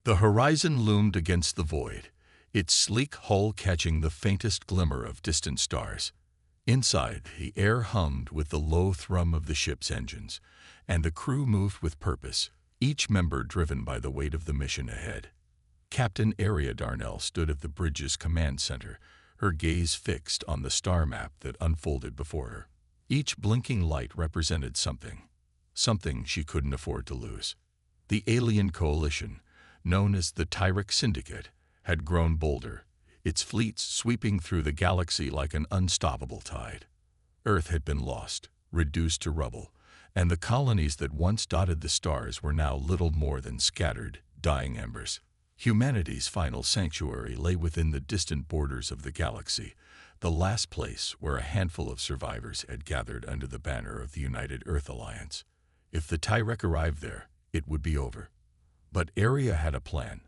The horizon loomed against the void, its sleek hull catching the faintest glimmer of distant stars. Inside, the air hummed with the low thrum of the ship's engines, and the crew moved with purpose, each member driven by the weight of the mission ahead. Captain Aria Darnell stood at the bridge's command center, her gaze fixed on the star map that unfolded before her. Each blinking light represented something she couldn't afford to lose. The alien coalition, known as the Tyrek Syndicate, had grown bolder, its fleets sweeping through the galaxy like an unstoppable tide. Earth had been lost, reduced to rubble, and the colonies that once dotted the stars were now little more than scattered, dying embers. Humanity's final sanctuary lay within the distant borders of the galaxy, the last place where a handful of survivors had gathered under the banner of the United Earth Alliance. If the Tyrek arrived there, it would be over. But Aria had a plan,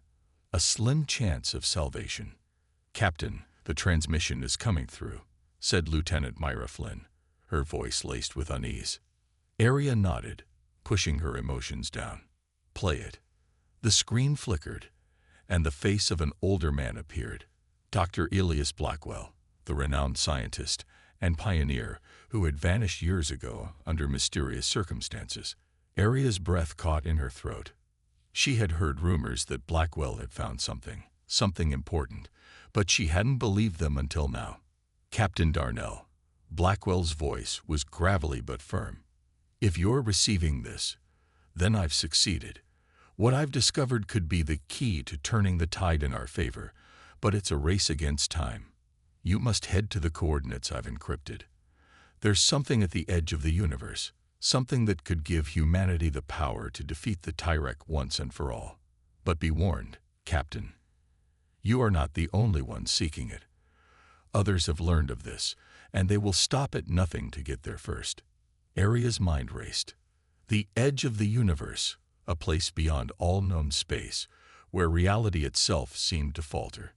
a slim chance of salvation. "Captain, the transmission is coming through," said Lieutenant Myra Flynn, her voice laced with unease. Aria nodded, pushing her emotions down. "Play it." The screen flickered, and the face of an older man appeared, Dr. Elias Blackwell, the renowned scientist and pioneer who had vanished years ago under mysterious circumstances. Aria's breath caught in her throat. She had heard rumors that Blackwell had found something important, but she hadn't believed them until now. "Captain Darnell," Blackwell's voice was gravelly but firm. "If you're receiving this, then I've succeeded. What I've discovered could be the key to turning the tide in our favor, but it's a race against time. You must head to the coordinates I've encrypted. There's something at the edge of the universe, something that could give humanity the power to defeat the Tyrek once and for all. But be warned, Captain. You are not the only one seeking it. Others have learned of this, and they will stop at nothing to get there first." Aria's mind raced. The edge of the universe, a place beyond all known space, where reality itself seemed to falter.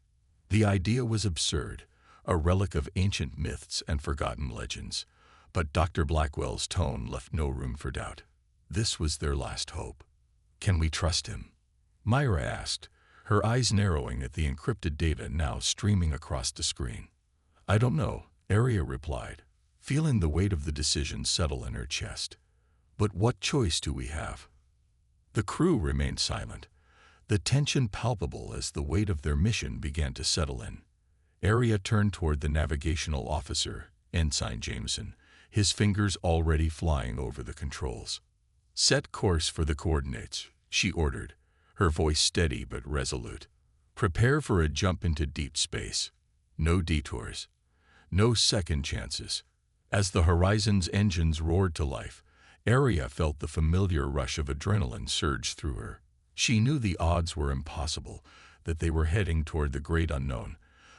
The idea was absurd, a relic of ancient myths and forgotten legends, but Dr. Blackwell's tone left no room for doubt. This was their last hope. "Can we trust him?" Myra asked, her eyes narrowing at the encrypted data now streaming across the screen. "I don't know," Aria replied, feeling the weight of the decision settle in her chest. "But what choice do we have?" The crew remained silent, the tension palpable as the weight of their mission began to settle in. Aria turned toward the navigational officer, Ensign Jameson, his fingers already flying over the controls. "Set course for the coordinates," she ordered, her voice steady but resolute. "Prepare for a jump into deep space. No detours. No second chances." As the horizon's engines roared to life, Aria felt the familiar rush of adrenaline surge through her. She knew the odds were impossible, that they were heading toward the great unknown,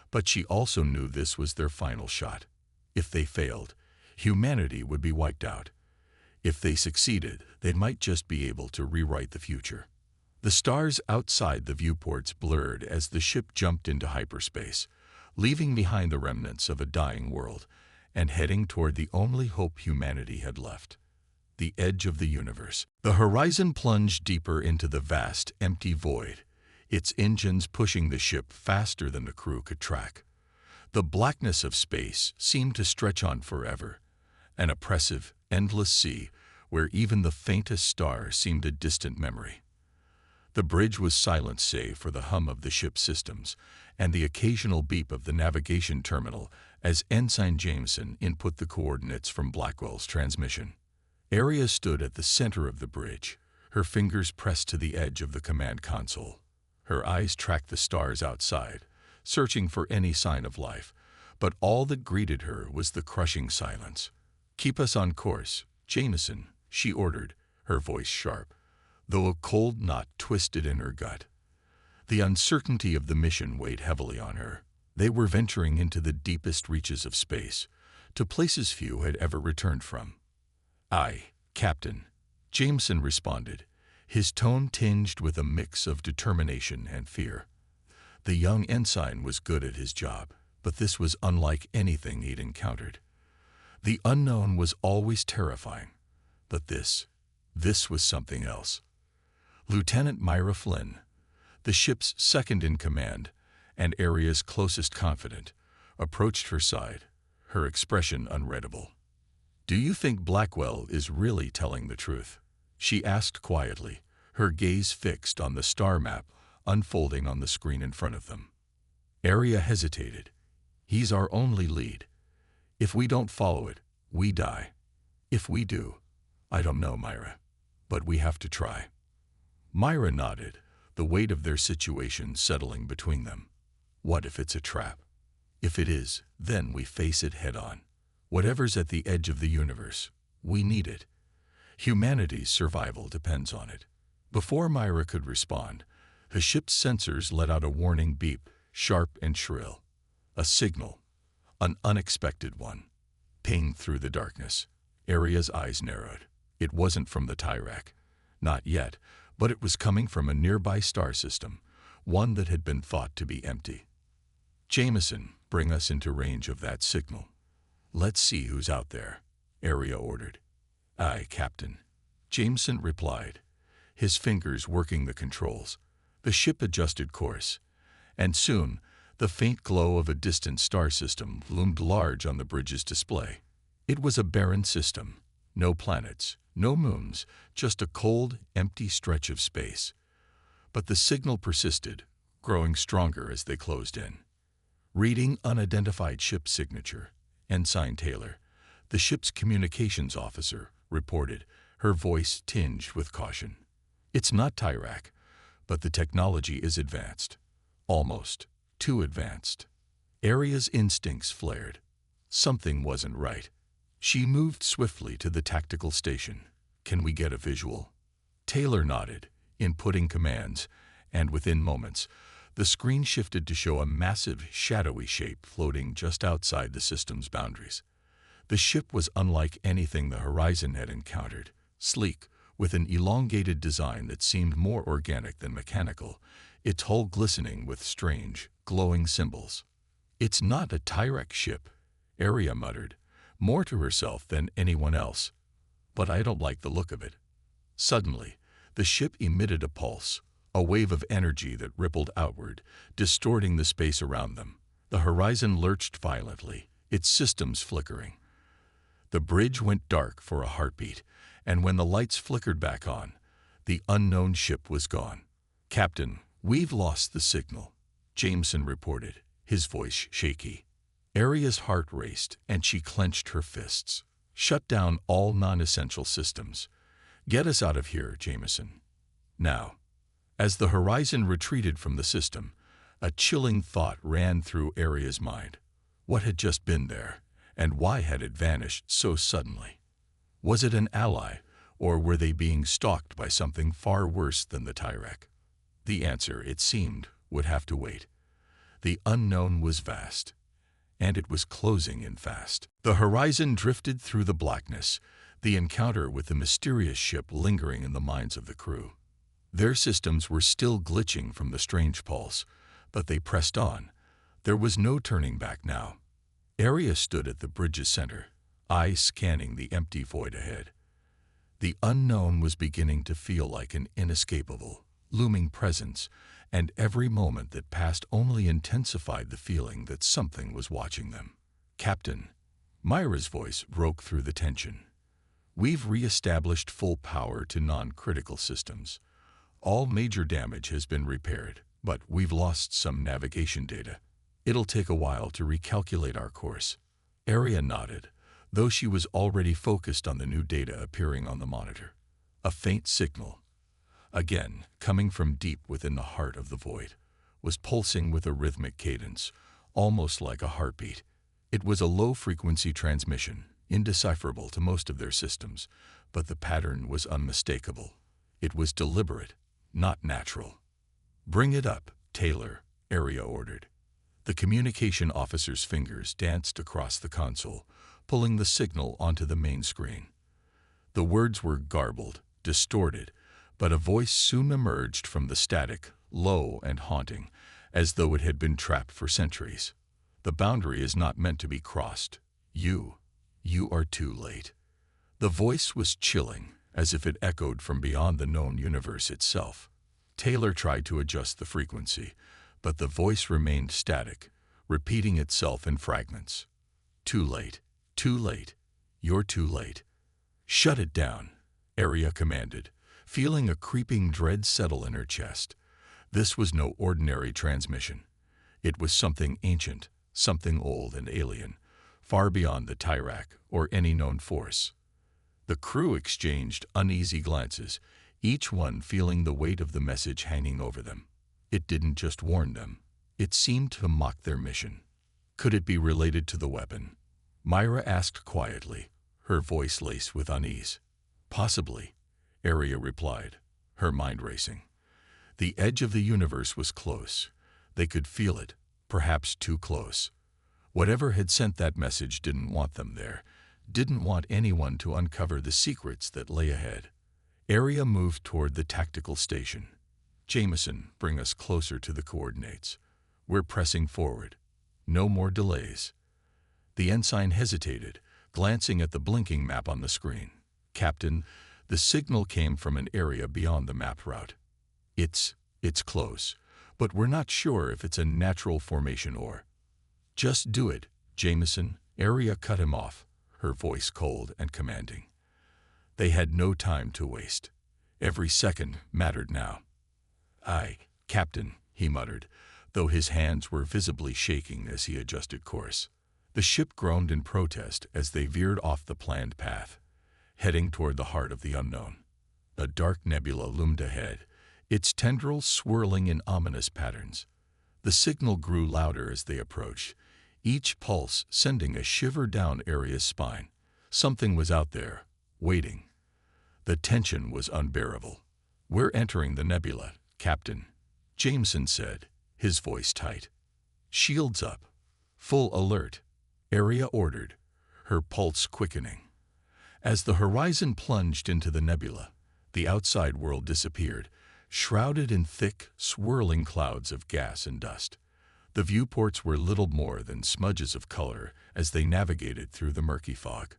but she also knew this was their final shot. If they failed, humanity would be wiped out. If they succeeded, they might just be able to rewrite the future. The stars outside the viewports blurred as the ship jumped into hyperspace, leaving behind the remnants of a dying world and heading toward the only hope humanity had left. The edge of the universe. The horizon plunged deeper into the vast, empty void, its engines pushing the ship faster than the crew could track. The blackness of space seemed to stretch on forever, an oppressive, endless sea where even the faintest star seemed a distant memory. The bridge was silent save for the hum of the ship's systems and the occasional beep of the navigation terminal as Ensign Jameson input the coordinates from Blackwell's transmission. Aria stood at the center of the bridge, her fingers pressed to the edge of the command console. Her eyes tracked the stars outside, searching for any sign of life, but all that greeted her was the crushing silence. "Keep us on course, Jameson," she ordered, her voice sharp, though a cold knot twisted in her gut. The uncertainty of the mission weighed heavily on her. They were venturing into the deepest reaches of space, to places few had ever returned from. "Aye, Captain," Jameson responded, his tone tinged with a mix of determination and fear. The young ensign was good at his job, but this was unlike anything he'd encountered. The unknown was always terrifying, but this was something else. "Lieutenant Myra Flynn," The ship's second-in-command, and Aria's closest confidant, approached her side, her expression unreadable. "Do you think Blackwell is really telling the truth?" she asked quietly, her gaze fixed on the star map unfolding on the screen in front of them. Aria hesitated. "He's our only lead. If we don't follow it, we die. If we do, I don't know, Myra. But we have to try." Myra nodded, the weight of their situation settling between them. What if it's a trap? If it is, then we face it head-on. Whatever's at the edge of the universe, we need it. Humanity's survival depends on it. Before Myra could respond, the ship's sensors let out a warning beep, sharp and shrill. A signal, an unexpected one, pinged through the darkness. Aria's eyes narrowed. It wasn't from the Tyrek. Not yet, but it was coming from a nearby star system, one that had been thought to be empty. "Jameson, bring us into range of that signal. Let's see who's out there," Aria ordered. "Aye, Captain," Jameson replied, his fingers working the controls. The ship adjusted course, and soon the faint glow of a distant star system loomed large on the bridge's display. It was a barren system, no planets, no moons, just a cold, empty stretch of space. But the signal persisted, growing stronger as they closed in. Reading unidentified ship signature, Ensign Taylor, the ship's communications officer, reported, her voice tinged with caution. "It's not Tyrek, but the technology is advanced. Almost too advanced." Aria's instincts flared. Something wasn't right. She moved swiftly to the tactical station. "Can we get a visual?" Taylor nodded, inputting commands, and within moments, the screen shifted to show a massive, shadowy shape floating just outside the system's boundaries. The ship was unlike anything the Horizon had encountered, sleek, with an elongated design that seemed more organic than mechanical, its hull glistening with strange, glowing symbols. "It's not a Tyrek ship," Aria muttered, more to herself than anyone else. "But I don't like the look of it." Suddenly, the ship emitted a pulse, a wave of energy that rippled outward, distorting the space around them. The Horizon lurched violently, its systems flickering. The bridge went dark for a heartbeat, and when the lights flickered back on, the unknown ship was gone. "Captain, we've lost the signal," Jameson reported, his voice shaky. Aria's heart raced, and she clenched her fists. "Shut down all non-essential systems. Get us out of here, Jameson. Now." As the Horizon retreated from the system, a chilling thought ran through Aria's mind. What had just been there, and why had it vanished so suddenly? Was it an ally, or were they being stalked by something far worse than the Tyrek? The answer, it seemed, would have to wait. The unknown was vast, and it was closing in fast. The Horizon drifted through the blackness, the encounter with the mysterious ship lingering in the minds of the crew. Their systems were still glitching from the strange pulse, but they pressed on. There was no turning back now. Aria stood at the bridge's center, eyes scanning the empty void ahead. The unknown was beginning to feel like an inescapable, looming presence, and every moment that passed only intensified the feeling that something was watching them. "Captain," Myra's voice broke through the tension. "We've re-established full power to non-critical systems. All major damage has been repaired, but we've lost some navigation data. It'll take a while to recalculate our course." Aria nodded, though she was already focused on the new data appearing on the monitor. A faint signal, again coming from deep within the heart of the void, was pulsing with a rhythmic cadence, almost like a heartbeat. It was a low-frequency transmission, indecipherable to most of their systems, but the pattern was unmistakable. It was deliberate, not natural. "Bring it up, Taylor," Aria ordered. The communication officer's fingers danced across the console, pulling the signal onto the main screen. The words were garbled, distorted, but a voice soon emerged from the static, low and haunting, as though it had been trapped for centuries. "The boundary is not meant to be crossed. You are too late." The voice was chilling, as if it echoed from beyond the known universe itself. Taylor tried to adjust the frequency, but the voice remained static, repeating itself in fragments. Too late. Too late. You're too late. Shut it down, Arya commanded, feeling a creeping dread settle in her chest. This was no ordinary transmission. It was something ancient, something old and alien, far beyond the Tyrak or any known force. The crew exchanged uneasy glances, each one feeling the weight of the message hanging over them. It didn't just warn them. It seemed to mock their mission. Could it be related to the weapon? Myra asked quietly, her voice laced with unease. Possibly, Arya replied, her mind racing. The edge of the universe was close. They could feel it, perhaps too close. Whatever had sent that message didn't want them there, didn't want anyone to uncover the secrets that lay ahead. Arya moved toward the tactical station. Jameson, bring us closer to the coordinates. We're pressing forward. No more delays. The ensign hesitated, glancing at the blinking map on the screen. Captain, the signal came from an area beyond the map route. It's close, but we're not sure if it's a natural formation or... Just do it, Jameson. Arya cut him off, her voice cold and commanding. They had no time to waste. Every second mattered now. Aye, Captain, he muttered, though his hands were visibly shaking as he adjusted course. The ship groaned in protest as they veered off the planned path, heading toward the heart of the unknown. A dark nebula loomed ahead, its tendrils swirling in ominous patterns. The signal grew louder as they approached, each pulse sending a shiver down Arya's spine. Something was out there, waiting. The tension was unbearable. We're entering the nebula, Captain, Jameson said, his voice tight. Shields up. Full alert, Arya ordered, her pulse quickening. As the horizon plunged into the nebula, the outside world disappeared, shrouded in thick, swirling clouds of gas and dust. The viewports were little more than smudges of color as they navigated through the murky fog.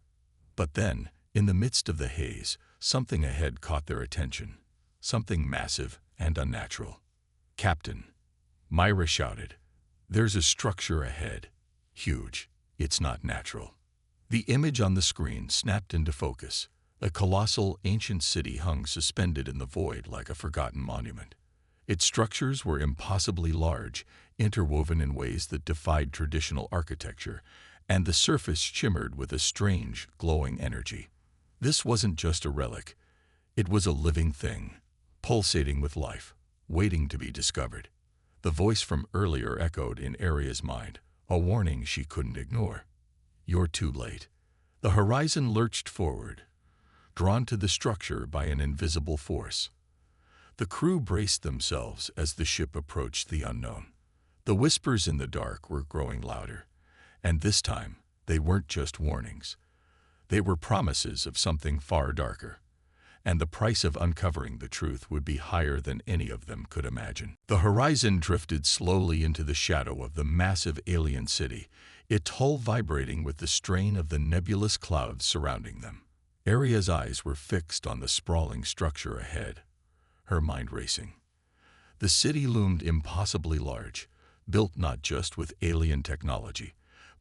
But then, in the midst of the haze, something ahead caught their attention, something massive and unnatural. Captain, Myra shouted, there's a structure ahead. Huge. It's not natural. The image on the screen snapped into focus. A colossal, ancient city hung suspended in the void like a forgotten monument. Its structures were impossibly large, interwoven in ways that defied traditional architecture, and the surface shimmered with a strange, glowing energy. This wasn't just a relic. It was a living thing, pulsating with life, waiting to be discovered. The voice from earlier echoed in Arya's mind, a warning she couldn't ignore. You're too late. The horizon lurched forward, drawn to the structure by an invisible force. The crew braced themselves as the ship approached the unknown. The whispers in the dark were growing louder, and this time they weren't just warnings. They were promises of something far darker, and the price of uncovering the truth would be higher than any of them could imagine. The horizon drifted slowly into the shadow of the massive alien city, its hull vibrating with the strain of the nebulous clouds surrounding them. Arya's eyes were fixed on the sprawling structure ahead, her mind racing. The city loomed impossibly large, built not just with alien technology,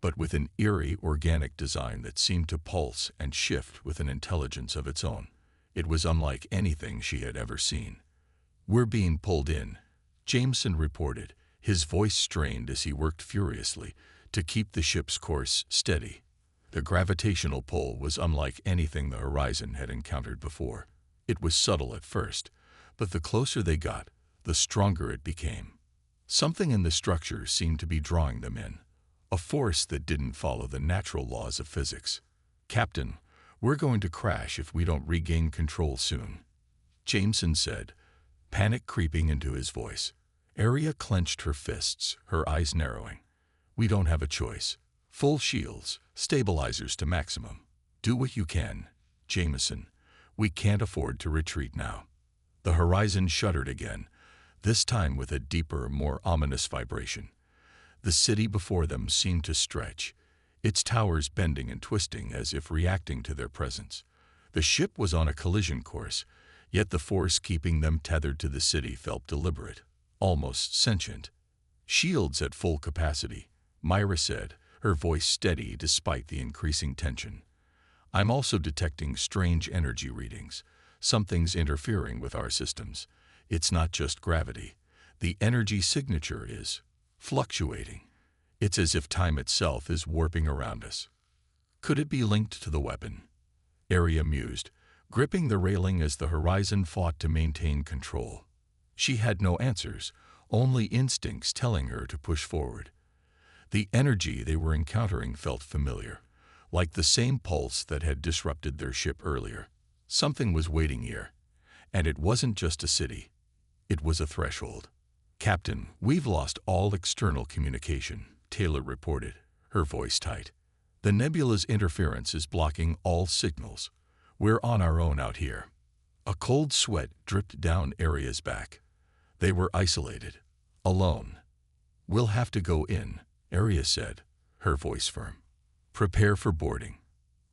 but with an eerie organic design that seemed to pulse and shift with an intelligence of its own. It was unlike anything she had ever seen. We're being pulled in, Jameson reported, his voice strained as he worked furiously to keep the ship's course steady. The gravitational pull was unlike anything the horizon had encountered before. It was subtle at first, but the closer they got, the stronger it became. Something in the structure seemed to be drawing them in, a force that didn't follow the natural laws of physics. Captain, we're going to crash if we don't regain control soon, Jameson said, panic creeping into his voice. Arya clenched her fists, her eyes narrowing. We don't have a choice. Full shields, stabilizers to maximum. Do what you can, Jameson. We can't afford to retreat now. The horizon shuddered again, this time with a deeper, more ominous vibration. The city before them seemed to stretch, its towers bending and twisting as if reacting to their presence. The ship was on a collision course, Yet the force keeping them tethered to the city felt deliberate, almost sentient. "Shields at full capacity," Myra said, her voice steady despite the increasing tension. "I'm also detecting strange energy readings. Something's interfering with our systems. It's not just gravity. The energy signature is fluctuating. It's as if time itself is warping around us." "Could it be linked to the weapon?" Arya mused, gripping the railing as the horizon fought to maintain control. She had no answers, only instincts telling her to push forward. The energy they were encountering felt familiar, like the same pulse that had disrupted their ship earlier. Something was waiting here, and it wasn't just a city. It was a threshold. "Captain, we've lost all external communication," Taylor reported, her voice tight. "The nebula's interference is blocking all signals. We're on our own out here." A cold sweat dripped down Arya's back. They were isolated, alone. "We'll have to go in," Arya said, her voice firm. "Prepare for boarding.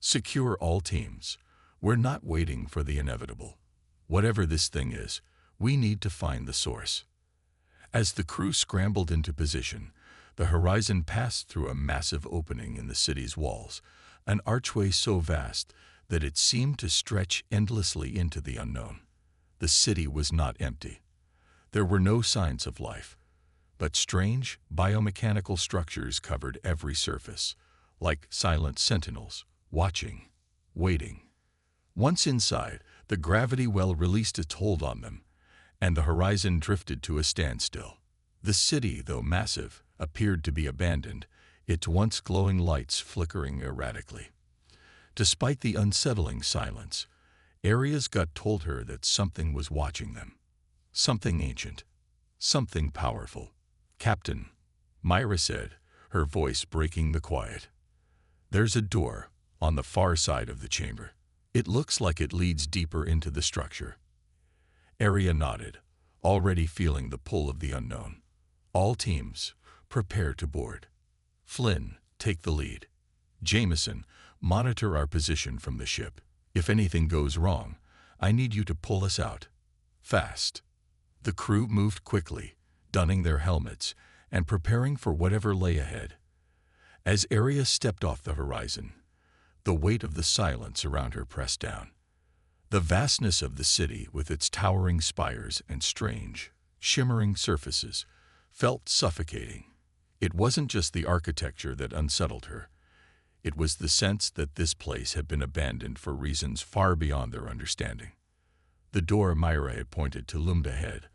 Secure all teams. We're not waiting for the inevitable. Whatever this thing is, we need to find the source." As the crew scrambled into position, the horizon passed through a massive opening in the city's walls, an archway so vast that it seemed to stretch endlessly into the unknown. The city was not empty. There were no signs of life, but strange biomechanical structures covered every surface, like silent sentinels, watching, waiting. Once inside, the gravity well released its hold on them, and the horizon drifted to a standstill. The city, though massive, appeared to be abandoned, its once glowing lights flickering erratically. Despite the unsettling silence, Arya's gut told her that something was watching them. Something ancient. Something powerful. "Captain," Myra said, her voice breaking the quiet. "There's a door on the far side of the chamber. It looks like it leads deeper into the structure." Arya nodded, already feeling the pull of the unknown. "All teams, prepare to board. Flynn, take the lead. Jameson, monitor our position from the ship. If anything goes wrong, I need you to pull us out. Fast." The crew moved quickly, donning their helmets and preparing for whatever lay ahead. As Arya stepped off the horizon, the weight of the silence around her pressed down. The vastness of the city, with its towering spires and strange, shimmering surfaces, felt suffocating. It wasn't just the architecture that unsettled her. It was the sense that this place had been abandoned for reasons far beyond their understanding. The door Myra had pointed to loomed ahead,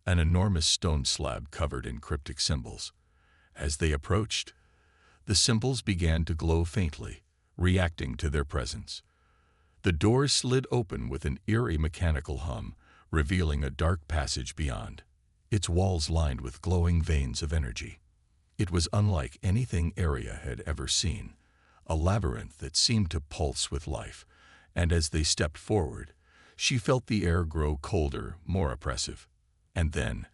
an enormous stone slab covered in cryptic symbols. As they approached, the symbols began to glow faintly, reacting to their presence. The door slid open with an eerie mechanical hum, revealing a dark passage beyond, its walls lined with glowing veins of energy. It was unlike anything Arya had ever seen, a labyrinth that seemed to pulse with life, and as they stepped forward, she felt the air grow colder, more oppressive. And then,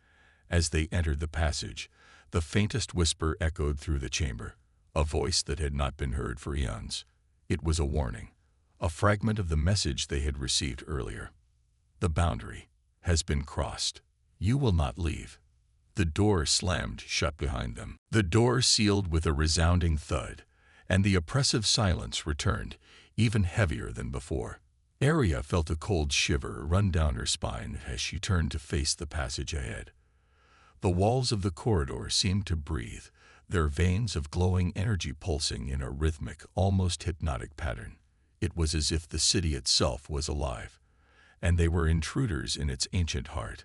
as they entered the passage, the faintest whisper echoed through the chamber, a voice that had not been heard for eons. It was a warning, a fragment of the message they had received earlier. "The boundary has been crossed. You will not leave." The door slammed shut behind them. The door sealed with a resounding thud, and the oppressive silence returned, even heavier than before. Arya felt a cold shiver run down her spine as she turned to face the passage ahead. The walls of the corridor seemed to breathe, their veins of glowing energy pulsing in a rhythmic, almost hypnotic pattern. It was as if the city itself was alive, and they were intruders in its ancient heart.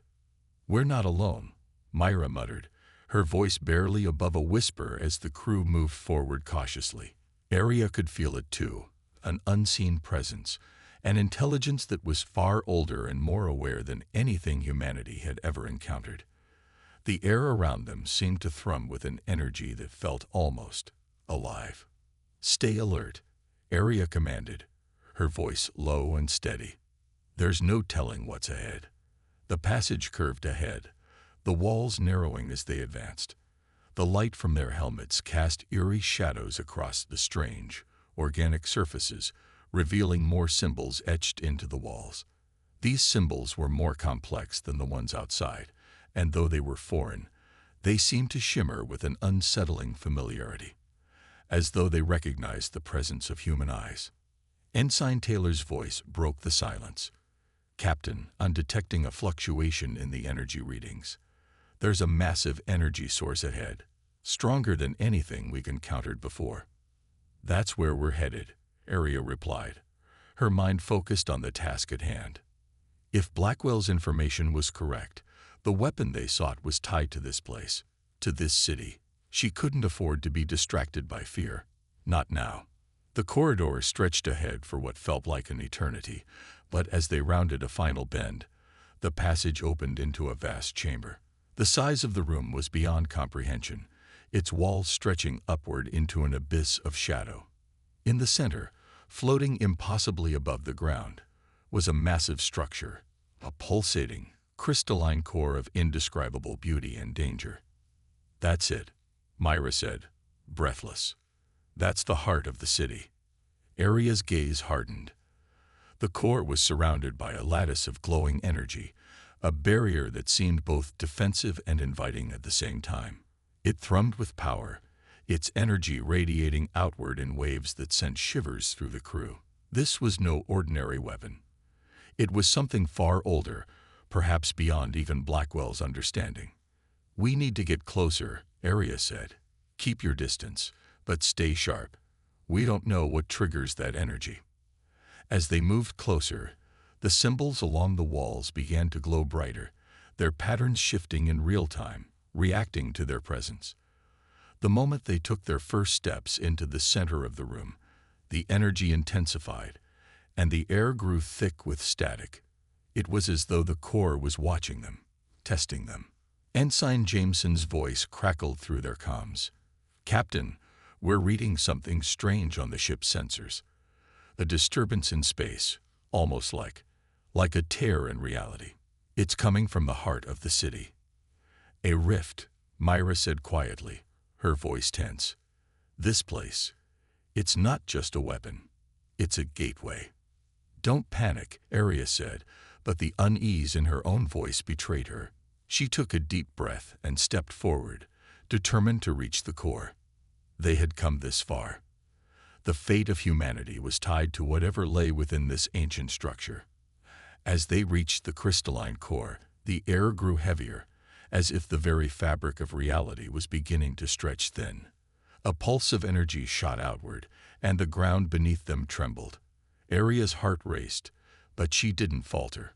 "We're not alone," Myra muttered, her voice barely above a whisper as the crew moved forward cautiously. Arya could feel it too, an unseen presence, an intelligence that was far older and more aware than anything humanity had ever encountered. The air around them seemed to thrum with an energy that felt almost alive. "Stay alert," Arya commanded, her voice low and steady. "There's no telling what's ahead." The passage curved ahead, the walls narrowing as they advanced. The light from their helmets cast eerie shadows across the strange, organic surfaces, revealing more symbols etched into the walls. These symbols were more complex than the ones outside, and though they were foreign, they seemed to shimmer with an unsettling familiarity, as though they recognized the presence of human eyes. Ensign Taylor's voice broke the silence. "Captain, I'm detecting a fluctuation in the energy readings. There's a massive energy source ahead, stronger than anything we've encountered before." "That's where we're headed," Arya replied, her mind focused on the task at hand. If Blackwell's information was correct, the weapon they sought was tied to this place, to this city. She couldn't afford to be distracted by fear. Not now. The corridor stretched ahead for what felt like an eternity, but as they rounded a final bend, the passage opened into a vast chamber. The size of the room was beyond comprehension, its walls stretching upward into an abyss of shadow. In the center, floating impossibly above the ground, was a massive structure, a pulsating, crystalline core of indescribable beauty and danger. "That's it," Myra said, breathless. "That's the heart of the city." Arya's gaze hardened. The core was surrounded by a lattice of glowing energy, a barrier that seemed both defensive and inviting at the same time. It thrummed with power, its energy radiating outward in waves that sent shivers through the crew. This was no ordinary weapon. It was something far older, perhaps beyond even Blackwell's understanding. "We need to get closer," Arya said. "Keep your distance, but stay sharp. We don't know what triggers that energy." As they moved closer, the symbols along the walls began to glow brighter, their patterns shifting in real time, reacting to their presence. The moment they took their first steps into the center of the room, the energy intensified, and the air grew thick with static. It was as though the core was watching them, testing them. Ensign Jameson's voice crackled through their comms. "Captain, we're reading something strange on the ship's sensors. A disturbance in space, almost like a tear in reality. It's coming from the heart of the city." "A rift," Myra said quietly, her voice tense. "This place, it's not just a weapon. It's a gateway." "Don't panic," Arya said, but the unease in her own voice betrayed her. She took a deep breath and stepped forward, determined to reach the core. They had come this far. The fate of humanity was tied to whatever lay within this ancient structure. As they reached the crystalline core, the air grew heavier, as if the very fabric of reality was beginning to stretch thin. A pulse of energy shot outward, and the ground beneath them trembled. Arya's heart raced, but she didn't falter.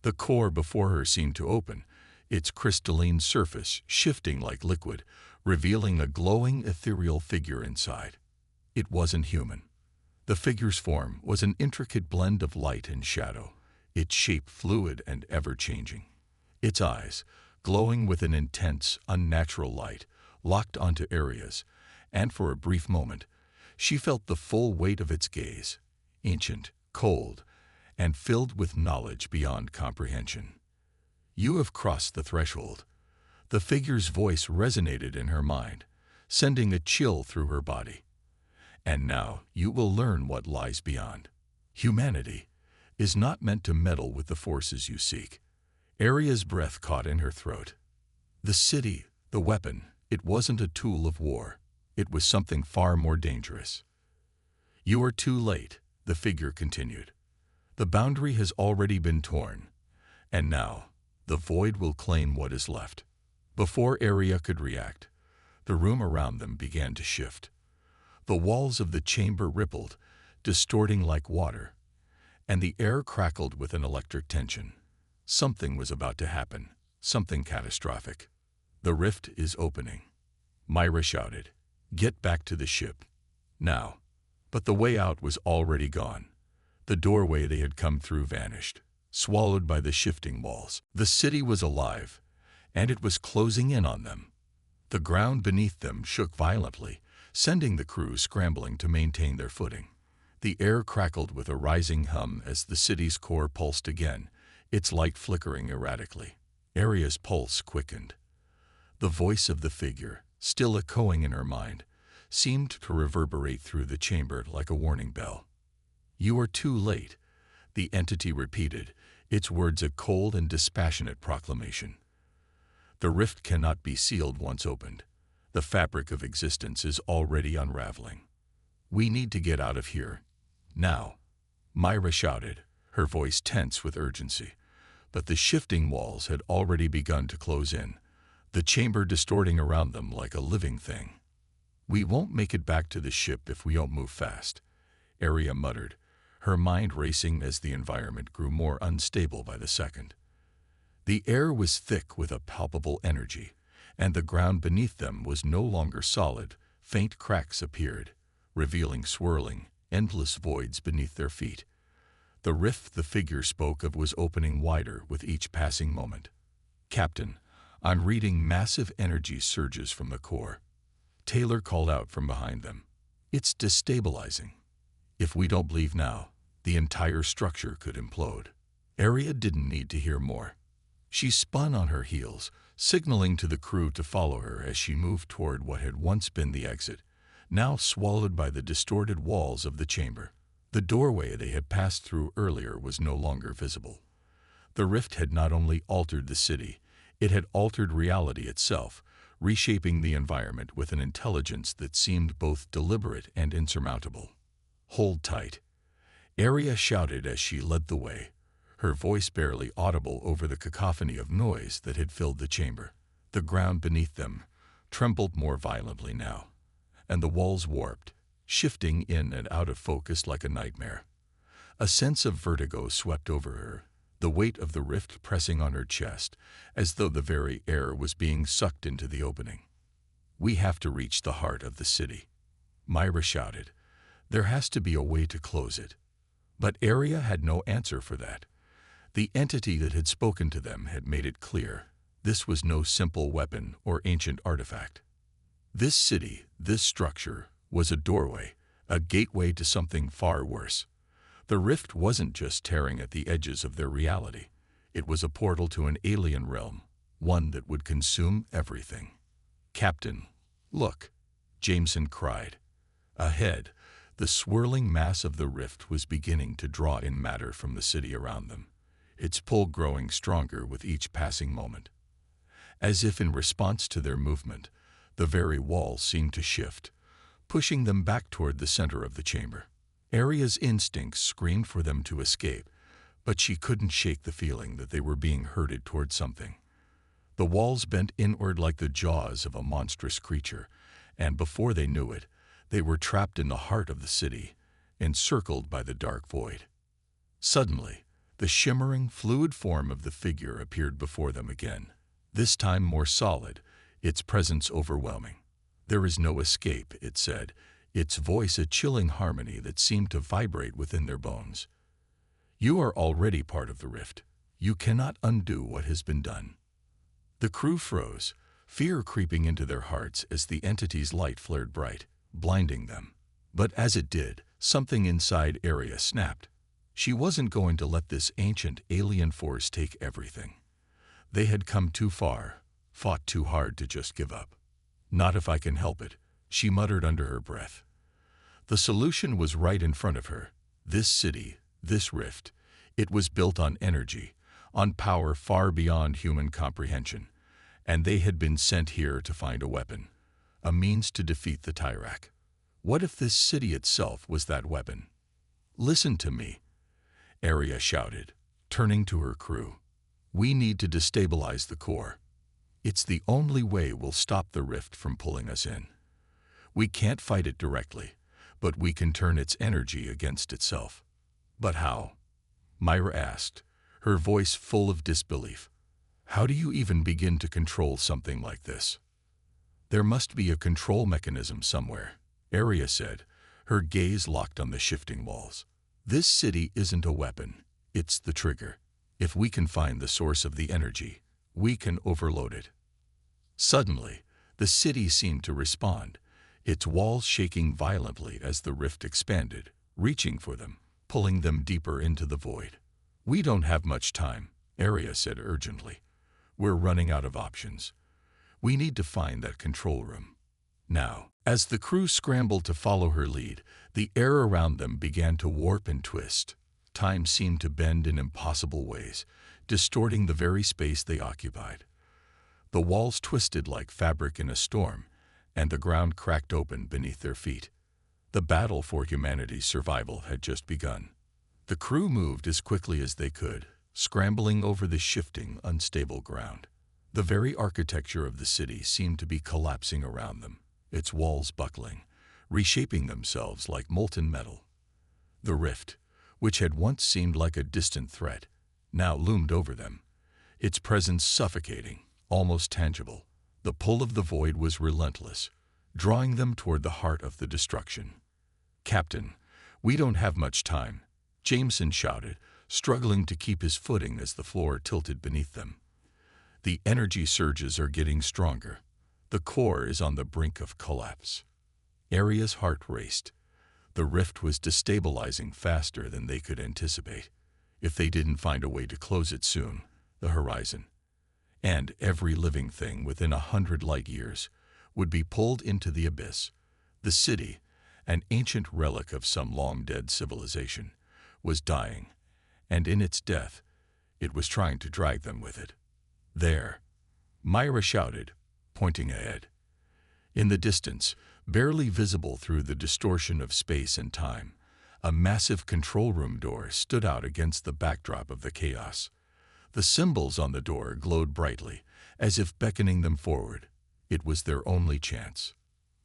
The core before her seemed to open, its crystalline surface shifting like liquid, revealing a glowing, ethereal figure inside. It wasn't human. The figure's form was an intricate blend of light and shadow, its shape fluid and ever-changing. Its eyes, glowing with an intense, unnatural light, locked onto Arya's, and for a brief moment, she felt the full weight of its gaze, ancient, cold, and filled with knowledge beyond comprehension. "You have crossed the threshold." The figure's voice resonated in her mind, sending a chill through her body. "And now you will learn what lies beyond. Humanity is not meant to meddle with the forces you seek." Arya's breath caught in her throat. The city, the weapon, it wasn't a tool of war. It was something far more dangerous. "You are too late," the figure continued. "The boundary has already been torn, and now the void will claim what is left." Before Arya could react, the room around them began to shift. The walls of the chamber rippled, distorting like water, and the air crackled with an electric tension. Something was about to happen, something catastrophic. "The rift is opening," Myra shouted. "Get back to the ship, now." But the way out was already gone. The doorway they had come through vanished, swallowed by the shifting walls. The city was alive, and it was closing in on them. The ground beneath them shook violently, sending the crew scrambling to maintain their footing. The air crackled with a rising hum as the city's core pulsed again, its light flickering erratically. Arya's pulse quickened. The voice of the figure, still echoing in her mind, seemed to reverberate through the chamber like a warning bell. "You are too late," the entity repeated, its words a cold and dispassionate proclamation. The rift cannot be sealed once opened. The fabric of existence is already unraveling. We need to get out of here. Now, Myra shouted, her voice tense with urgency. But the shifting walls had already begun to close in, the chamber distorting around them like a living thing. We won't make it back to the ship if we don't move fast, Arya muttered, her mind racing as the environment grew more unstable by the second. The air was thick with a palpable energy, and the ground beneath them was no longer solid. Faint cracks appeared, revealing swirling, endless voids beneath their feet. The rift the figure spoke of was opening wider with each passing moment. "Captain, I'm reading massive energy surges from the core," Taylor called out from behind them. "It's destabilizing. If we don't leave now, the entire structure could implode." Arya didn't need to hear more. She spun on her heels, signaling to the crew to follow her as she moved toward what had once been the exit, now swallowed by the distorted walls of the chamber. The doorway they had passed through earlier was no longer visible. The rift had not only altered the city, it had altered reality itself, reshaping the environment with an intelligence that seemed both deliberate and insurmountable. "Hold tight," Arya shouted as she led the way, her voice barely audible over the cacophony of noise that had filled the chamber. The ground beneath them trembled more violently now, and the walls warped, shifting in and out of focus like a nightmare. A sense of vertigo swept over her, the weight of the rift pressing on her chest, as though the very air was being sucked into the opening. "We have to reach the heart of the city," Myra shouted. "There has to be a way to close it." But Arya had no answer for that. The entity that had spoken to them had made it clear. This was no simple weapon or ancient artifact. This city, this structure, was a doorway, a gateway to something far worse. The rift wasn't just tearing at the edges of their reality. It was a portal to an alien realm, one that would consume everything. "Captain, look," Jameson cried. Ahead, the swirling mass of the rift was beginning to draw in matter from the city around them, its pull growing stronger with each passing moment. As if in response to their movement, the very walls seemed to shift, pushing them back toward the center of the chamber. Arya's instincts screamed for them to escape, but she couldn't shake the feeling that they were being herded toward something. The walls bent inward like the jaws of a monstrous creature, and before they knew it, they were trapped in the heart of the city, encircled by the dark void. Suddenly, the shimmering, fluid form of the figure appeared before them again, this time more solid, its presence overwhelming. "There is no escape," it said, its voice a chilling harmony that seemed to vibrate within their bones. "You are already part of the rift. You cannot undo what has been done." The crew froze, fear creeping into their hearts as the entity's light flared bright, blinding them. But as it did, something inside Arya snapped. She wasn't going to let this ancient alien force take everything. They had come too far, fought too hard to just give up. "Not if I can help it," she muttered under her breath. The solution was right in front of her. This city, this rift, it was built on energy, on power far beyond human comprehension, and they had been sent here to find a weapon, a means to defeat the Tyrak. What if this city itself was that weapon? "Listen to me," Arya shouted, turning to her crew. "We need to destabilize the core. It's the only way we'll stop the rift from pulling us in. We can't fight it directly, but we can turn its energy against itself." "But how?" Myra asked, her voice full of disbelief. "How do you even begin to control something like this?" "There must be a control mechanism somewhere," Arya said, her gaze locked on the shifting walls. "This city isn't a weapon, it's the trigger. If we can find the source of the energy, we can overload it." Suddenly, the city seemed to respond, its walls shaking violently as the rift expanded, reaching for them, pulling them deeper into the void. "We don't have much time," Arya said urgently. "We're running out of options. We need to find that control room. Now." As the crew scrambled to follow her lead, the air around them began to warp and twist. Time seemed to bend in impossible ways, distorting the very space they occupied. The walls twisted like fabric in a storm, and the ground cracked open beneath their feet. The battle for humanity's survival had just begun. The crew moved as quickly as they could, scrambling over the shifting, unstable ground. The very architecture of the city seemed to be collapsing around them, its walls buckling, reshaping themselves like molten metal. The rift, which had once seemed like a distant threat, now loomed over them, its presence suffocating, almost tangible. The pull of the void was relentless, drawing them toward the heart of the destruction. "Captain, we don't have much time," Jameson shouted, struggling to keep his footing as the floor tilted beneath them. "The energy surges are getting stronger. The core is on the brink of collapse." Aria's heart raced. The rift was destabilizing faster than they could anticipate. If they didn't find a way to close it soon, the horizon, and every living thing within 100 light years, would be pulled into the abyss. The city, an ancient relic of some long-dead civilization, was dying, and in its death, it was trying to drag them with it. "There!" Myra shouted, pointing ahead. In the distance, barely visible through the distortion of space and time, a massive control room door stood out against the backdrop of the chaos. The symbols on the door glowed brightly, as if beckoning them forward. It was their only chance.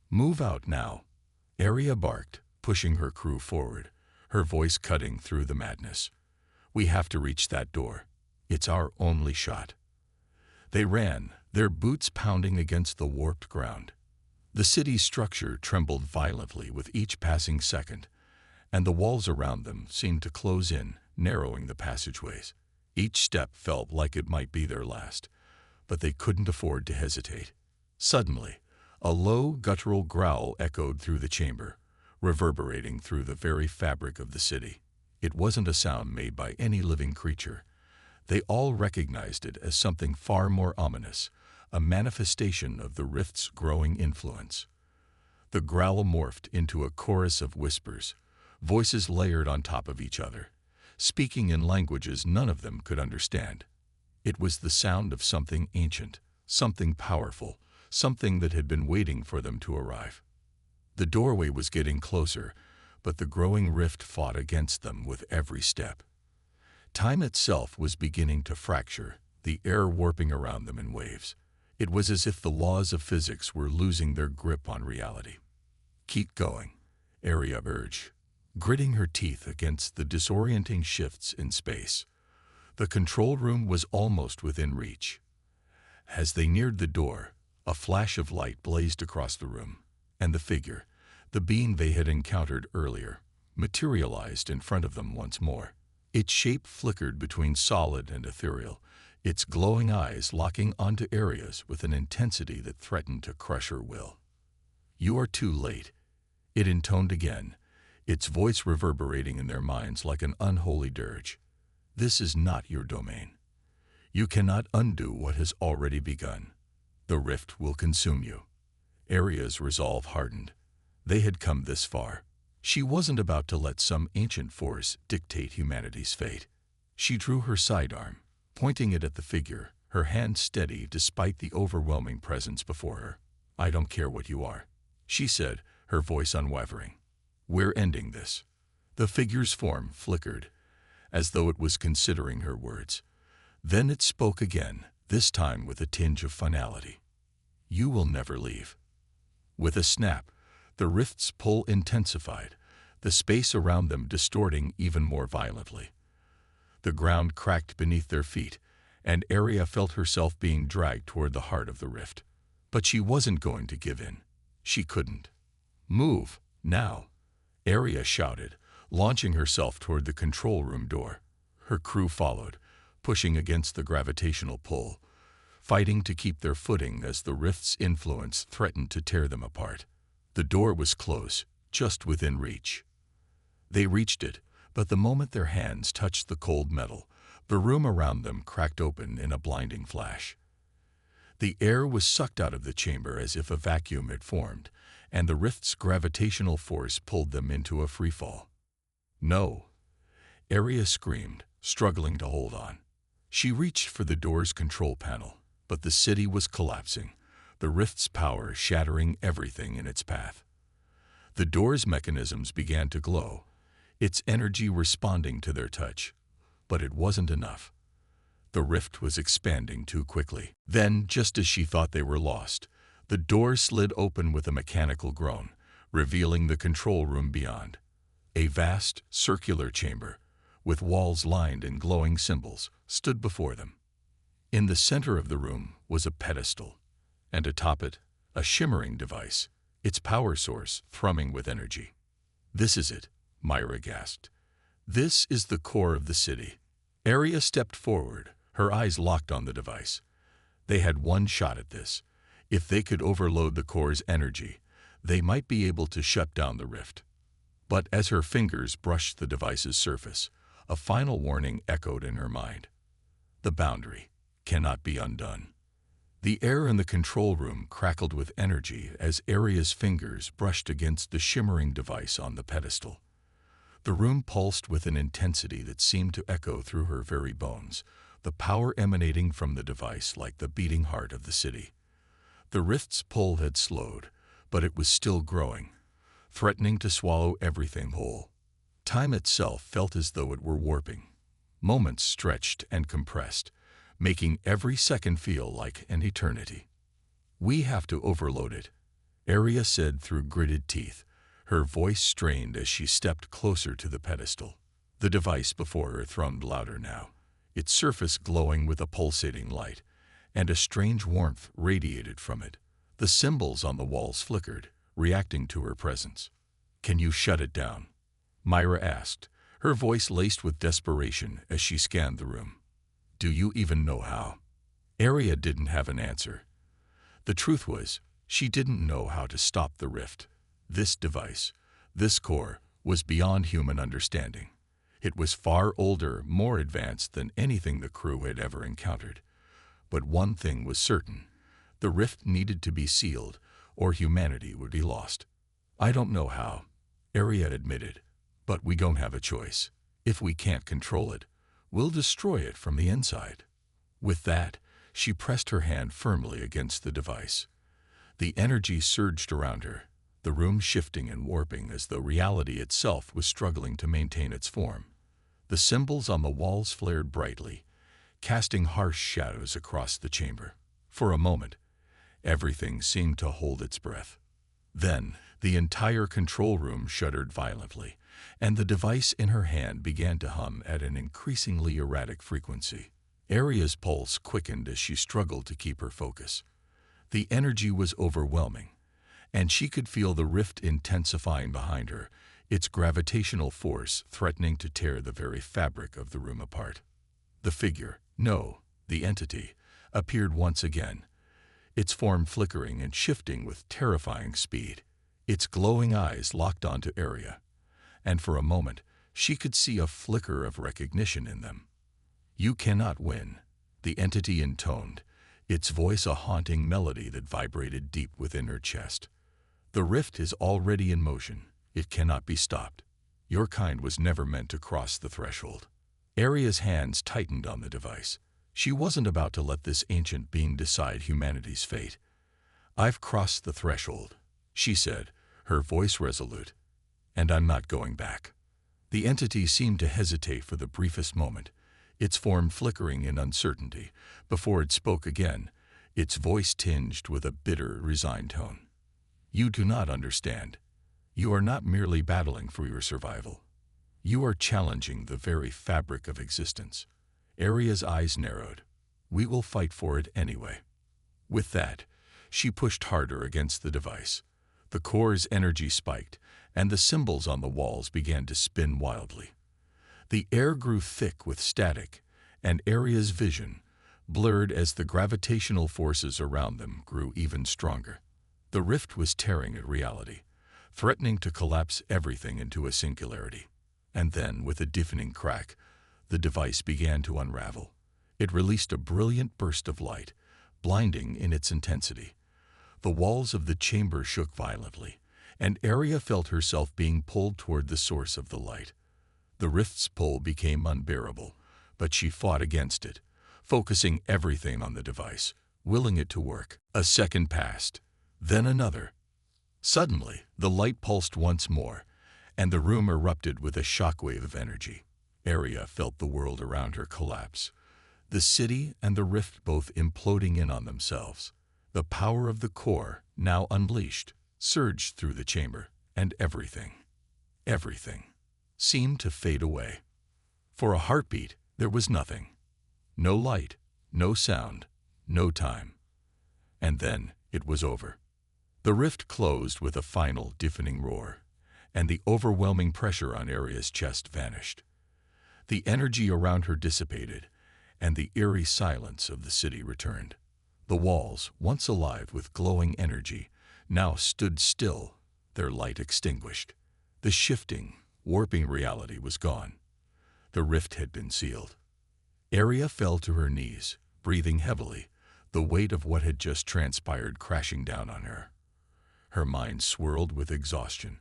"Move out now," Aria barked, pushing her crew forward, her voice cutting through the madness. "We have to reach that door. It's our only shot." They ran, their boots pounding against the warped ground. The city's structure trembled violently with each passing second, and the walls around them seemed to close in, narrowing the passageways. Each step felt like it might be their last, but they couldn't afford to hesitate. Suddenly, a low, guttural growl echoed through the chamber, reverberating through the very fabric of the city. It wasn't a sound made by any living creature. They all recognized it as something far more ominous, a manifestation of the rift's growing influence. The growl morphed into a chorus of whispers, voices layered on top of each other, speaking in languages none of them could understand. It was the sound of something ancient, something powerful, something that had been waiting for them to arrive. The doorway was getting closer, but the growing rift fought against them with every step. Time itself was beginning to fracture, the air warping around them in waves. It was as if the laws of physics were losing their grip on reality. "Keep going," Aria urged, gritting her teeth against the disorienting shifts in space. The control room was almost within reach. As they neared the door, a flash of light blazed across the room, and the figure, the being they had encountered earlier, materialized in front of them once more. Its shape flickered between solid and ethereal, its glowing eyes locking onto Aria's with an intensity that threatened to crush her will. "You are too late," it intoned again, its voice reverberating in their minds like an unholy dirge. "This is not your domain. You cannot undo what has already begun. The rift will consume you." Aria's resolve hardened. They had come this far. She wasn't about to let some ancient force dictate humanity's fate. She drew her sidearm, pointing it at the figure, her hand steady despite the overwhelming presence before her. "I don't care what you are," she said, her voice unwavering. "We're ending this." The figure's form flickered, as though it was considering her words. Then it spoke again, this time with a tinge of finality. "You will never leave." With a snap, the rift's pull intensified, the space around them distorting even more violently. The ground cracked beneath their feet, and Aria felt herself being dragged toward the heart of the rift. But she wasn't going to give in. She couldn't. "Move, now," Aria shouted, launching herself toward the control room door. Her crew followed, pushing against the gravitational pull, fighting to keep their footing as the rift's influence threatened to tear them apart. The door was close, just within reach. They reached it, but the moment their hands touched the cold metal, the room around them cracked open in a blinding flash. The air was sucked out of the chamber as if a vacuum had formed, and the rift's gravitational force pulled them into a freefall. "No." Arya screamed, struggling to hold on. She reached for the door's control panel, but the city was collapsing, the rift's power shattering everything in its path. The door's mechanisms began to glow, its energy responding to their touch. But it wasn't enough. The rift was expanding too quickly. Then, just as she thought they were lost, the door slid open with a mechanical groan, revealing the control room beyond. A vast, circular chamber, with walls lined in glowing symbols, stood before them. In the center of the room was a pedestal, and atop it, a shimmering device, its power source thrumming with energy. "This is it," Myra gasped. "This is the core of the city." Arya stepped forward, her eyes locked on the device. They had one shot at this. If they could overload the core's energy, they might be able to shut down the rift. But as her fingers brushed the device's surface, a final warning echoed in her mind. The boundary cannot be undone. The air in the control room crackled with energy as Arya's fingers brushed against the shimmering device on the pedestal. The room pulsed with an intensity that seemed to echo through her very bones, the power emanating from the device like the beating heart of the city. The rift's pull had slowed, but it was still growing, threatening to swallow everything whole. Time itself felt as though it were warping. Moments stretched and compressed, making every second feel like an eternity. "We have to overload it," Arya said through gritted teeth, her voice strained as she stepped closer to the pedestal. The device before her thrummed louder now, its surface glowing with a pulsating light, and a strange warmth radiated from it. The symbols on the walls flickered, reacting to her presence. "Can you shut it down?" Myra asked, her voice laced with desperation as she scanned the room. "Do you even know how?" Arya didn't have an answer. The truth was, she didn't know how to stop the rift. This device, this core, was beyond human understanding. It was far older, more advanced than anything the crew had ever encountered. But one thing was certain: the rift needed to be sealed, or humanity would be lost. "I don't know how," Arya admitted, "but we don't have a choice. If we can't control it, we'll destroy it from the inside." With that, she pressed her hand firmly against the device. The energy surged around her, the room shifting and warping as though reality itself was struggling to maintain its form. The symbols on the walls flared brightly, casting harsh shadows across the chamber. For a moment, everything seemed to hold its breath. Then, the entire control room shuddered violently, and the device in her hand began to hum at an increasingly erratic frequency. Arya's pulse quickened as she struggled to keep her focus. The energy was overwhelming, and she could feel the rift intensifying behind her, its gravitational force threatening to tear the very fabric of the room apart. The figure, no, the entity, appeared once again, its form flickering and shifting with terrifying speed. Its glowing eyes locked onto Arya, and for a moment she could see a flicker of recognition in them. "You cannot win," the entity intoned, its voice a haunting melody that vibrated deep within her chest. "The rift is already in motion. It cannot be stopped. Your kind was never meant to cross the threshold." Arya's hands tightened on the device. She wasn't about to let this ancient being decide humanity's fate. "I've crossed the threshold," she said, her voice resolute, "and I'm not going back." The entity seemed to hesitate for the briefest moment, its form flickering in uncertainty, before it spoke again, its voice tinged with a bitter, resigned tone. "You do not understand. You are not merely battling for your survival. You are challenging the very fabric of existence." Arya's eyes narrowed. "We will fight for it anyway." With that, she pushed harder against the device. The core's energy spiked, and the symbols on the walls began to spin wildly. The air grew thick with static, and Arya's vision blurred as the gravitational forces around them grew even stronger. The rift was tearing at reality, threatening to collapse everything into a singularity. And then, with a deafening crack, the device began to unravel. It released a brilliant burst of light, blinding in its intensity. The walls of the chamber shook violently, and Arya felt herself being pulled toward the source of the light. The rift's pull became unbearable, but she fought against it, focusing everything on the device, willing it to work. A second passed, then another. Suddenly, the light pulsed once more, and the room erupted with a shockwave of energy. Arya felt the world around her collapse, the city and the rift both imploding in on themselves. The power of the core, now unleashed, surged through the chamber, and everything, seemed to fade away. For a heartbeat, there was nothing. No light, no sound, no time. And then it was over. The rift closed with a final, deafening roar, and the overwhelming pressure on Arya's chest vanished. The energy around her dissipated, and the eerie silence of the city returned. The walls, once alive with glowing energy, now stood still, their light extinguished. The shifting, warping reality was gone. The rift had been sealed. Arya fell to her knees, breathing heavily, the weight of what had just transpired crashing down on her. Her mind swirled with exhaustion,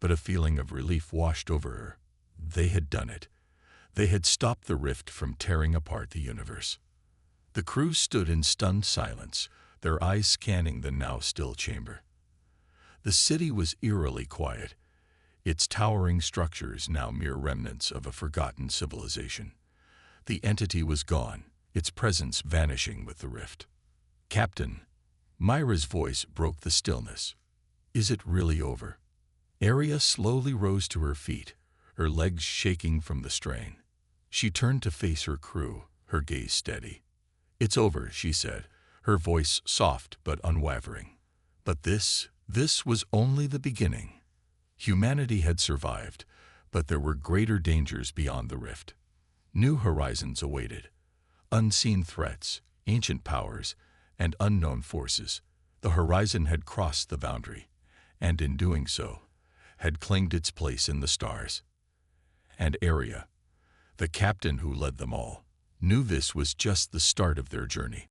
but a feeling of relief washed over her. They had done it. They had stopped the rift from tearing apart the universe. The crew stood in stunned silence, their eyes scanning the now still chamber. The city was eerily quiet, its towering structures now mere remnants of a forgotten civilization. The entity was gone, its presence vanishing with the rift. "Captain," Myra's voice broke the stillness. "Is it really over?" Arya slowly rose to her feet, her legs shaking from the strain. She turned to face her crew, her gaze steady. "It's over," she said, her voice soft but unwavering. But this was only the beginning. Humanity had survived, but there were greater dangers beyond the rift. New horizons awaited. Unseen threats, ancient powers, and unknown forces. The horizon had crossed the boundary, and in doing so, had claimed its place in the stars. And Arya, the captain who led them all, knew this was just the start of their journey.